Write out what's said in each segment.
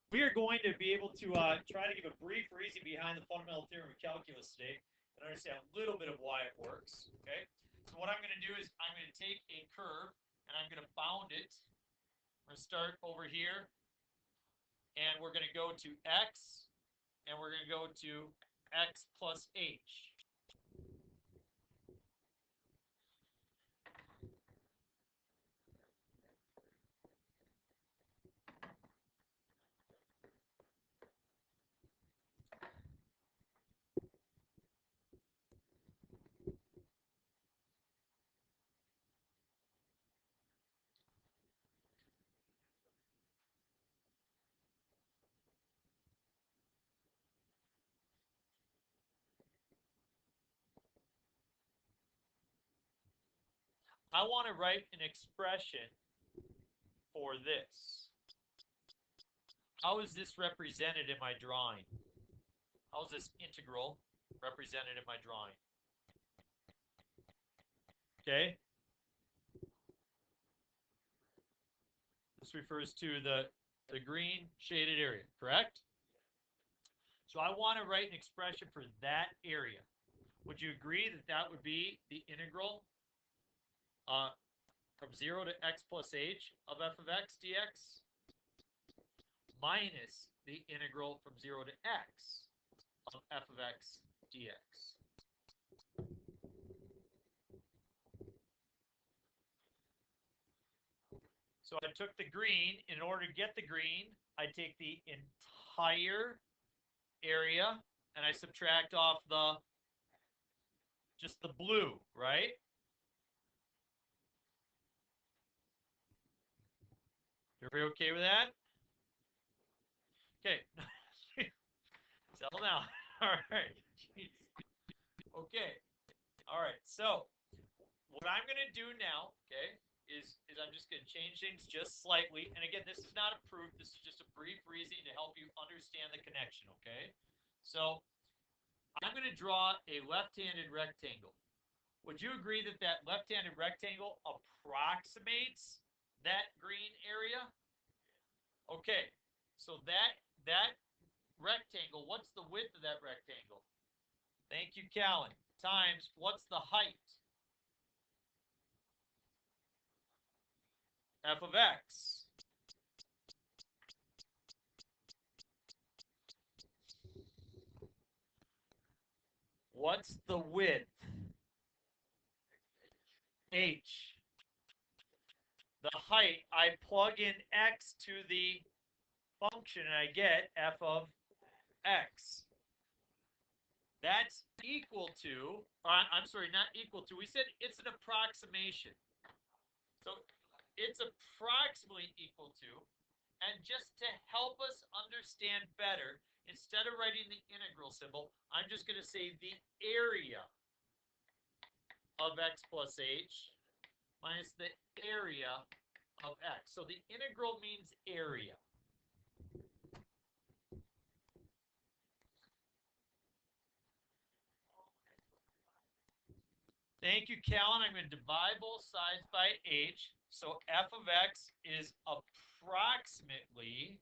We are going to be able to try to give a brief reason behind the fundamental theorem of calculus today and understand a little bit of why it works. Okay, so what I'm going to do is I'm going to take a curve and I'm going to bound it. I'm going to start over here, and we're going to go to x, and we're going to go to x plus h. I want to write an expression for this. How is this represented in my drawing? How is this integral represented in my drawing? Okay. This refers to the green shaded area, correct? So I want to write an expression for that area. Would you agree that that would be the integral from 0 to x plus h of f of x dx minus the integral from 0 to x of f of x dx? So I took the green. In order to get the green, I take the entire area and I subtract off just the blue, right? Everybody okay with that? Okay. Settle down. All right. Jeez. Okay. All right. So what I'm going to do now, okay, is I'm just going to change things just slightly. And again, this is not a proof. This is just a brief reasoning to help you understand the connection, okay? So I'm going to draw a left-handed rectangle. Would you agree that that left-handed rectangle approximates that green area? Okay, so that rectangle, what's the width of that rectangle? Thank you, Callan. Times, what's the height? F of x. What's the width? H. The height, I plug in x to the function and I get f of x. That's equal to, I'm sorry, not equal to, we said it's an approximation. So it's approximately equal to, and just to help us understand better, instead of writing the integral symbol, I'm just going to say the area of x plus h minus the area of x. So the integral means area. Thank you, Callan. I'm going to divide both sides by h. So f of x is approximately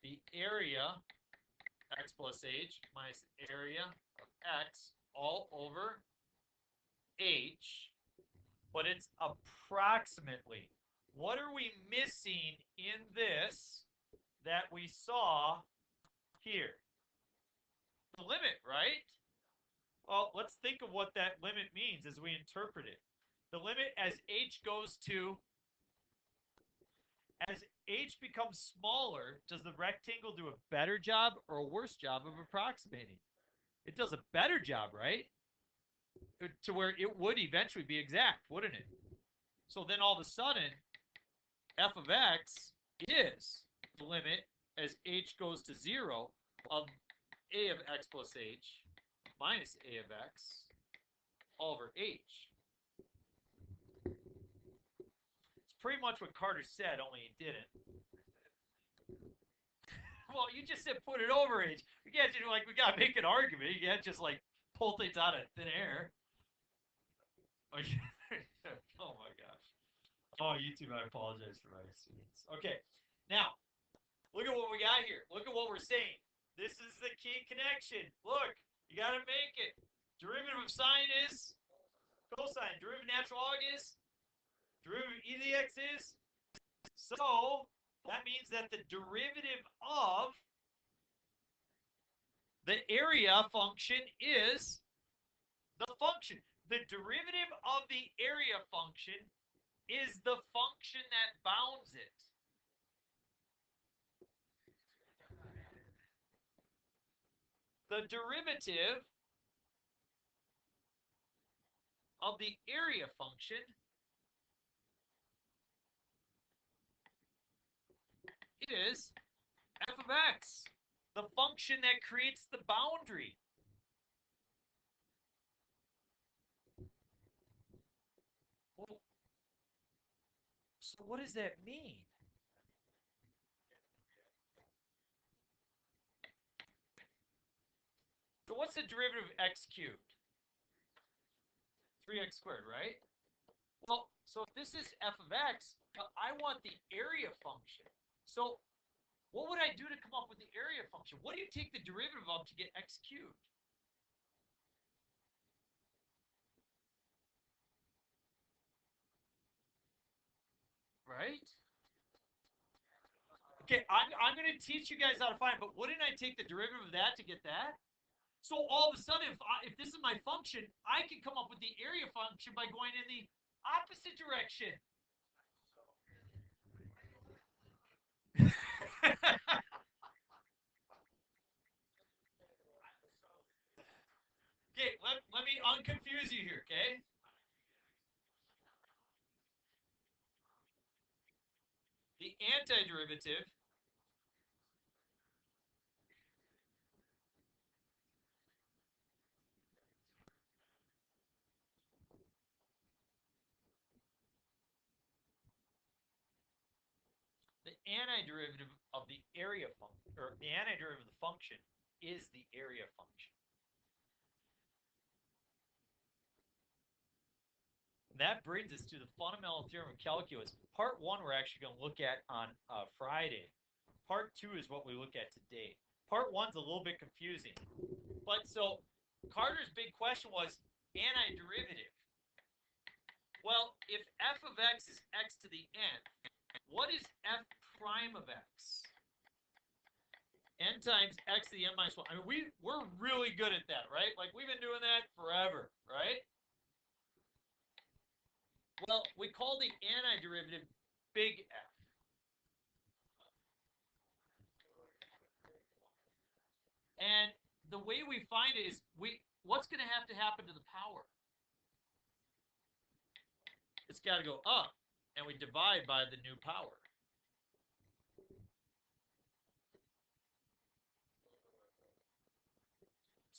the area x plus h minus area of x all over h. But it's approximately. What are we missing in this that we saw here? The limit, right? Well, let's think of what that limit means as we interpret it. The limit as h goes to, as h becomes smaller, does the rectangle do a better job or a worse job of approximating? It does a better job, right? To where it would eventually be exact, wouldn't it? So then all of a sudden, f of x is the limit as h goes to 0 of a of x plus h minus a of x all over h. It's pretty much what Carter said, only he didn't. Well, you just said put it over h. We can't do like we gotta make an argument. You can't just like pull things out of thin air. Oh my gosh. Oh, YouTube, I apologize for my students. Okay, now look at what we got here? Look at what we're saying. This is the key connection. Look, you got to make it. Derivative of sine is cosine. Derivative of natural log is derivative of e to the x is. So that means that the derivative of the area function is the function. The derivative of the area function is the function that bounds it. The derivative of the area function is f of x, the function that creates the boundary. Well, so what does that mean? So what's the derivative of x cubed? 3x squared, right? Well, so if this is f of x, I want the area function. So what would I do to come up with the area function? What do you take the derivative of to get x cubed? Right? Okay, I'm going to teach you guys how to find, but wouldn't I take the derivative of that to get that? So all of a sudden, if this is my function, I can come up with the area function by going in the opposite direction. Okay, let me unconfuse you here, okay? The antiderivative of the area function, or the antiderivative of the function is the area function. And that brings us to the fundamental theorem of calculus. Part 1 we're actually going to look at on Friday. Part 2 is what we look at today. Part 1's a little bit confusing. But so Carter's big question was antiderivative. Well, if f of x is x to the n, what is f prime of x? N times x to the n minus 1. I mean, we're really good at that, right? Like, we've been doing that forever, right? Well, we call the antiderivative big F. And the way we find it is, what's going to happen to the power? It's got to go up, and we divide by the new power.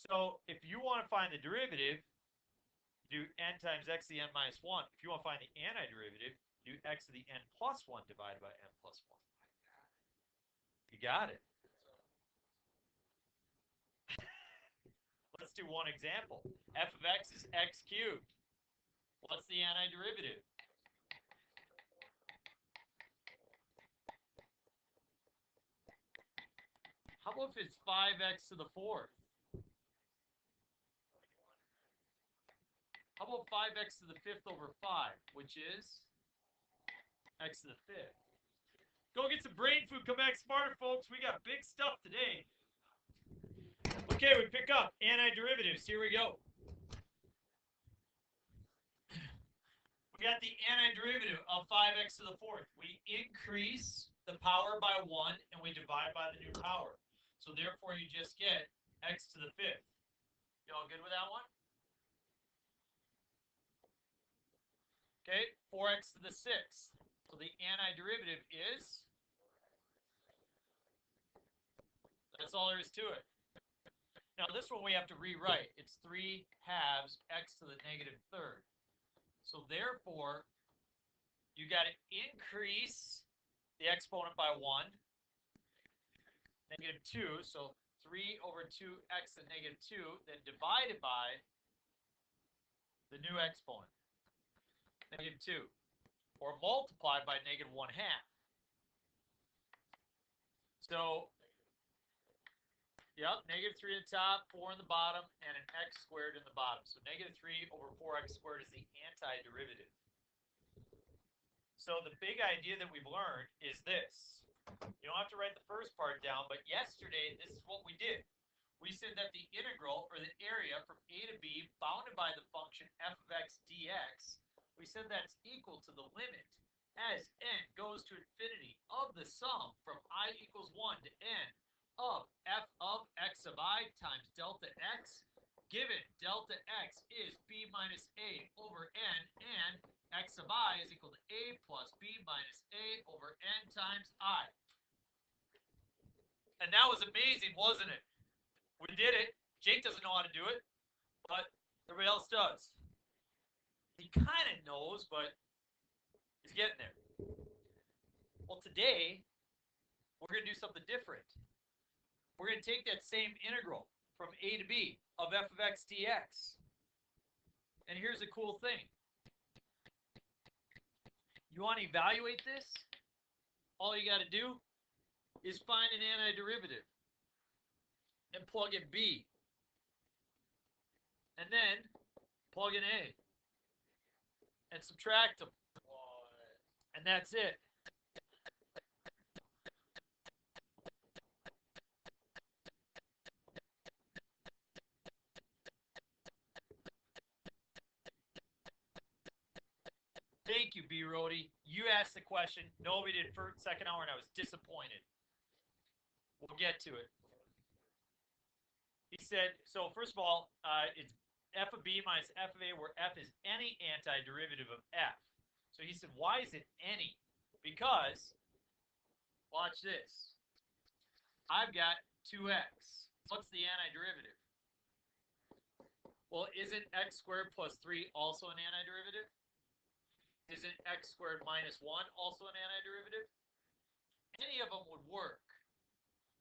So if you want to find the derivative, do n times x to the n minus 1. If you want to find the antiderivative, do x to the n plus 1 divided by n plus 1. You got it. Let's do one example. F of x is x cubed. What's the antiderivative? How about if it's 5x to the 4th? How about 5x to the 5th over 5, which is x to the 5th? Go get some brain food. Come back smarter, folks. We got big stuff today. Okay, we pick up antiderivatives. Here we go. We got the antiderivative of 5x to the 4th. We increase the power by 1, and we divide by the new power. So therefore, you just get x to the 5th. You all good with that one? Okay, 4x to the 6th. So the antiderivative is, that's all there is to it. Now this one we have to rewrite. It's 3 halves x to the negative 3rd. So therefore, you got to increase the exponent by 1, negative 2. So 3 over 2x to the negative 2, then divided by the new exponent, negative 2, or multiplied by negative 1/2. So Yep, -3 in the top, 4 in the bottom, and an x squared in the bottom. So -3 over 4x squared is the antiderivative. So the big idea that we've learned is this. You don't have to write the first part down, but yesterday, this is what we did. We said that the integral, or the area from a to b, bounded by the function f of x dx, we said that's equal to the limit as n goes to infinity of the sum from I equals 1 to n of f of x of I times delta x, given delta x is b minus a over n, and x of I is equal to a plus b minus a over n times I. And that was amazing, wasn't it? We did it. Jake doesn't know how to do it, but everybody else does. He kind of knows, but he's getting there. Well, today, we're going to do something different. We're going to take that same integral from a to b of f of x dx. And here's the cool thing. You want to evaluate this? All you got to do is find an antiderivative and plug in b. And then plug in a. And subtract them. And that's it. Thank you, B. Rody. You asked the question. Nobody did for second hour, and I was disappointed. We'll get to it. He said, so first of all, it's f of b minus f of a, where f is any antiderivative of f. So he said, why is it any? Because, watch this. I've got 2x. What's the antiderivative? Well, isn't x squared plus 3 also an antiderivative? Isn't x squared minus 1 also an antiderivative? Any of them would work.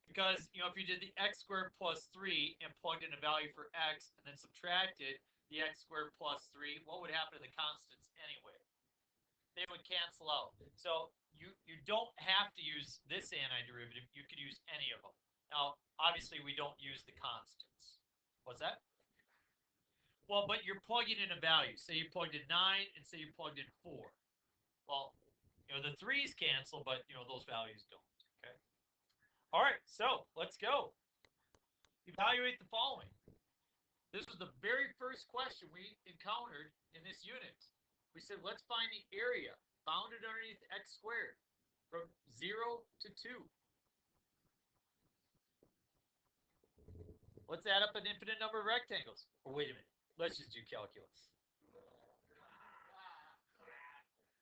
Because, you know, if you did the x squared plus 3 and plugged in a value for x and then subtracted the x squared plus 3, what would happen to the constants anyway? They would cancel out. So you don't have to use this antiderivative. You could use any of them. Now, obviously, we don't use the constants. What's that? Well, but you're plugging in a value. Say you plugged in 9 and say you plugged in 4. Well, you know, the 3's cancel, but, you know, those values don't. Okay. All right, so let's go. Evaluate the following. This was the very first question we encountered in this unit. We said, let's find the area bounded underneath x squared from 0 to 2. Let's add up an infinite number of rectangles. Or wait a minute. Let's just do calculus.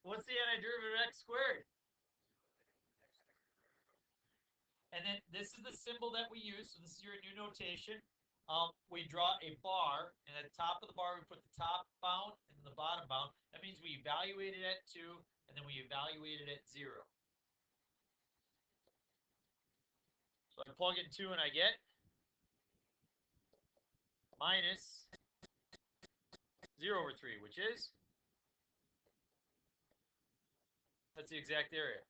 What's the antiderivative of x squared? And then this is the symbol that we use. So this is your new notation. We draw a bar, and at the top of the bar, we put the top bound and the bottom bound. That means we evaluate it at 2, and then we evaluate it at 0. So I plug in 2, and I get minus 0 over 3, which is, that's the exact area.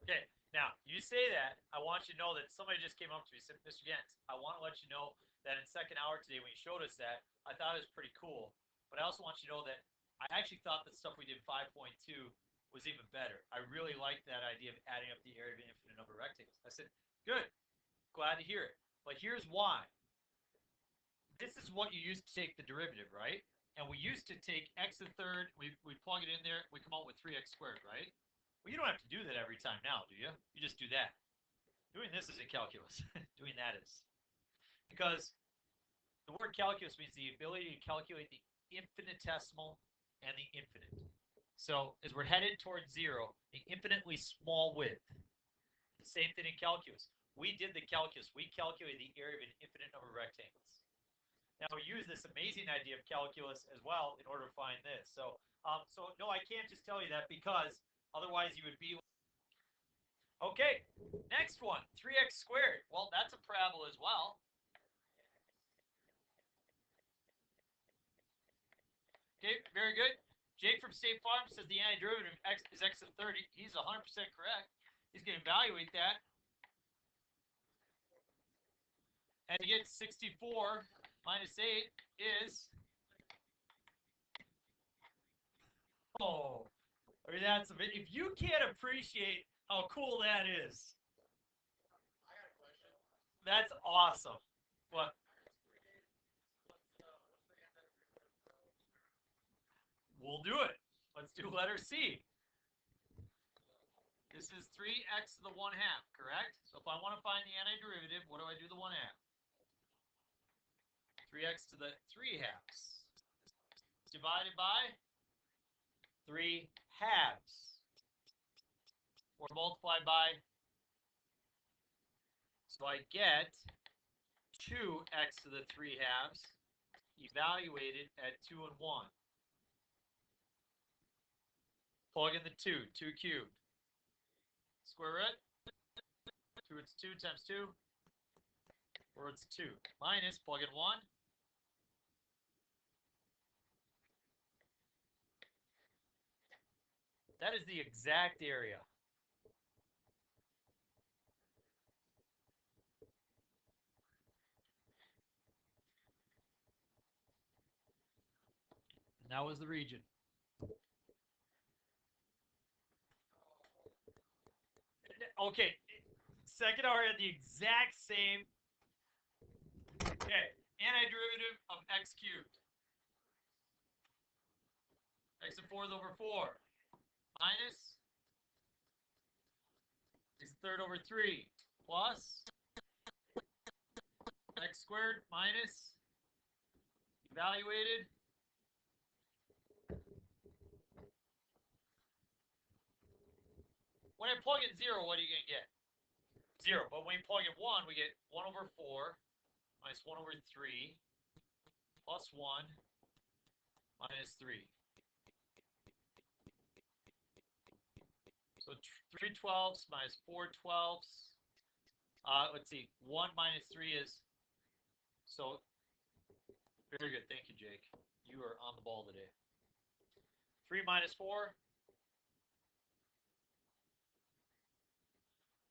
Okay, now you say that, I want you to know that somebody just came up to me and said, Mr. Gantz, I want to let you know that in second hour today when you showed us that, I thought it was pretty cool. But I also want you to know that I actually thought the stuff we did 5.2 was even better. I really liked that idea of adding up the area of an infinite number of rectangles. I said, good, glad to hear it. But here's why. This is what you used to take the derivative, right? And we used to take x to the third, we plug it in there, we come out with 3x squared, right? Well, you don't have to do that every time now, do you? You just do that. Doing this isn't calculus. Doing that is. Because the word calculus means the ability to calculate the infinitesimal and the infinite. So as we're headed towards 0, the infinitely small width. The same thing in calculus. We did the calculus. We calculated the area of an infinite number of rectangles. Now we use this amazing idea of calculus as well in order to find this. So no, I can't just tell you that because Otherwise, you would be... Okay, next one, 3x squared. Well, that's a parabola as well. Okay, very good. Jake from State Farm says the antiderivative of x is x to the 30. He's 100% correct. He's going to evaluate that. And you get 64 minus 8 is... Oh, I mean, that's a bit... If you can't appreciate how cool that is... I got a question. That's awesome. What? We'll do it. Let's do letter C. This is 3x to the 1/2, correct? So if I want to find the antiderivative, what do I do the 1/2? 3x to the 3/2 divided by 3/2 or multiplied by, so I get 2x to the 3/2 evaluated at 2 and 1. Plug in the 2 cubed. Square root, 2 roots 2 times 2, or it's 2. Minus, plug in 1. That is the exact area. And that was the region. Okay, second R had the exact same. Okay, antiderivative of x cubed. X to the 4th over 4 minus x to the 3rd over 3 plus x squared minus evaluated when I plug in 0, what are you going to get? 0. But when you plug in 1, we get 1 over 4 minus 1 over 3 plus 1 minus 3. So 3 twelfths minus 4 twelfths. Let's see. 1 minus 3 is... So, very good. Thank you, Jake. You are on the ball today. 3 minus 4.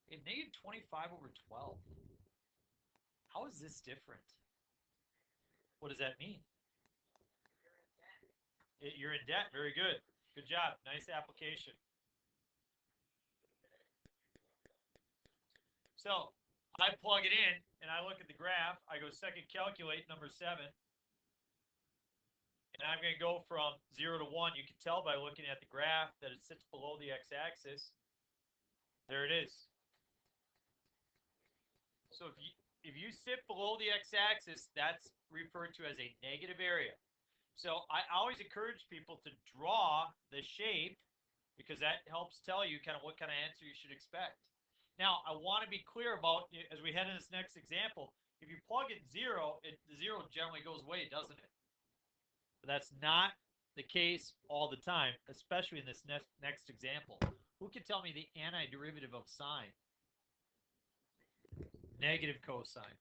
Okay, negative 25 over 12. How is this different? What does that mean? You're in debt. Very good. Good job. Nice application. So I plug it in and I look at the graph. I go second calculate number 7. And I'm going to go from 0 to 1. You can tell by looking at the graph that it sits below the x-axis. There it is. So if you sit below the x-axis, that's referred to as a negative area. So I always encourage people to draw the shape because that helps tell you kind of what kind of answer you should expect. Now, I want to be clear about, as we head in this next example, if you plug in 0, the 0 generally goes away, doesn't it? But that's not the case all the time, especially in this next example. Who can tell me the antiderivative of sine? Negative cosine.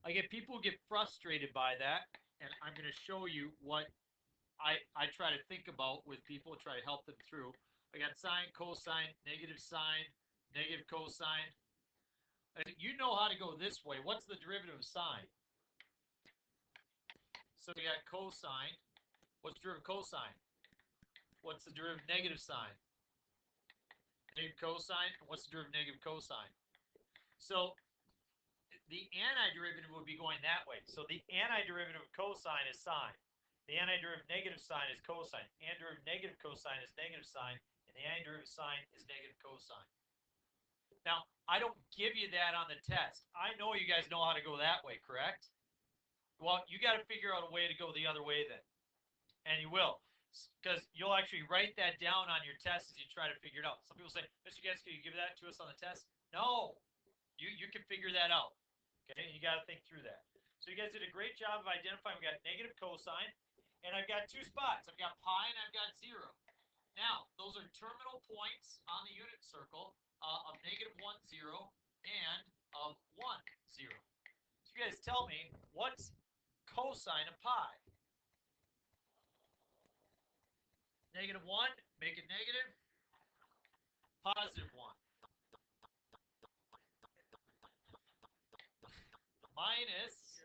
I get people who get frustrated by that, and I'm going to show you what I try to think about with people, try to help them through. I got sine, cosine, negative cosine. You know how to go this way. What's the derivative of sine? So we got cosine. What's the derivative of cosine? What's the derivative of negative sine? Negative cosine. What's the derivative of negative cosine? So the antiderivative would be going that way. So the antiderivative of cosine is sine. The antiderivative of negative sine is cosine. Antiderivative of negative cosine is negative sine. And the antiderivative of sine is negative cosine. Now, I don't give you that on the test. I know you guys know how to go that way, correct? Well, you got to figure out a way to go the other way then. And you will. Because you'll actually write that down on your test as you try to figure it out. Some people say, Mr. Getz, can you give that to us on the test? No. You can figure that out. Okay? And you got to think through that. So you guys did a great job of identifying. We got negative cosine. And I've got two spots. I've got pi and I've got 0. Now, those are terminal points on the unit circle of -1, 0 and of 1, 0. So you guys tell me, what's cosine of pi? -1, make it negative. +1. Minus,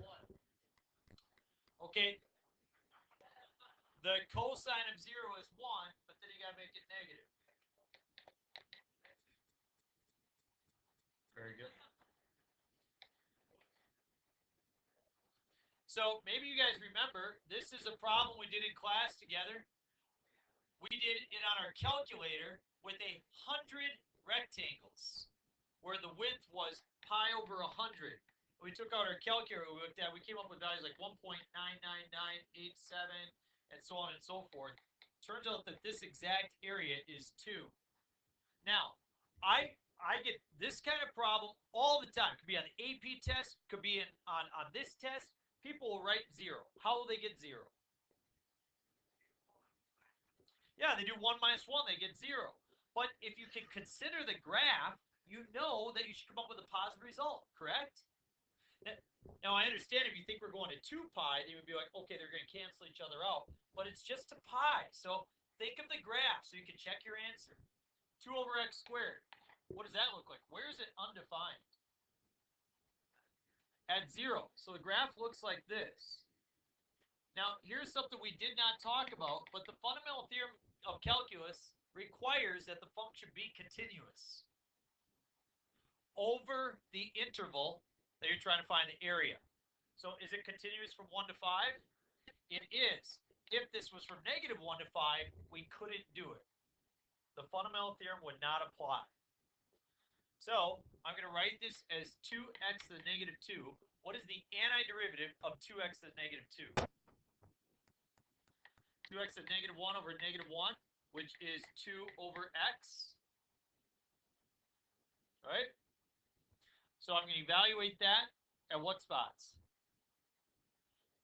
okay, the cosine of 0 is 1, but then you got to make it negative. Very good. So maybe you guys remember, this is a problem we did in class together. We did it on our calculator with 100 rectangles, where the width was pi over 100. We took out our calculator we looked at, we came up with values like 1.99987 and so on and so forth. Turns out that this exact area is 2. Now, I get this kind of problem all the time. It could be on the AP test, could be on this test. People will write 0. How will they get 0? Yeah, they do 1 minus 1, they get 0. But if you can consider the graph, you know that you should come up with a positive result, correct? Now, I understand if you think we're going to 2 pi, they would be like, okay, they're going to cancel each other out. But it's just a pi. So think of the graph so you can check your answer. 2 over x squared. What does that look like? Where is it undefined? At 0. So the graph looks like this. Now, here's something we did not talk about, but the fundamental theorem of calculus requires that the function be continuous over the interval that you're trying to find the area. So is it continuous from 1 to 5? It is. If this was from -1 to 5, we couldn't do it. The fundamental theorem would not apply. So I'm going to write this as 2x to the -2. What is the antiderivative of 2x to the -2? 2x to the -1 over -1, which is 2 over x. All right? So I'm going to evaluate that at what spots?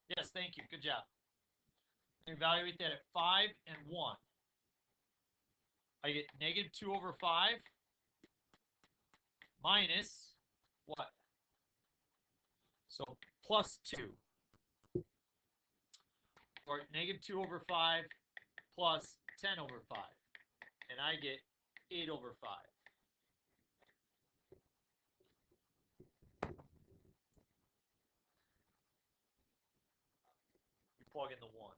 Yes, thank you. Good job. I'm going to evaluate that at 5 and 1. I get -2 over 5 minus what? So plus 2. Or -2 over 5 plus 10 over 5. And I get 8 over 5. You plug in the 1.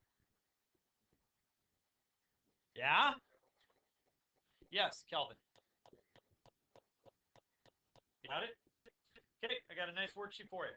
Yeah? Yes, Kelvin. Got it? Okay, I got a nice worksheet for you.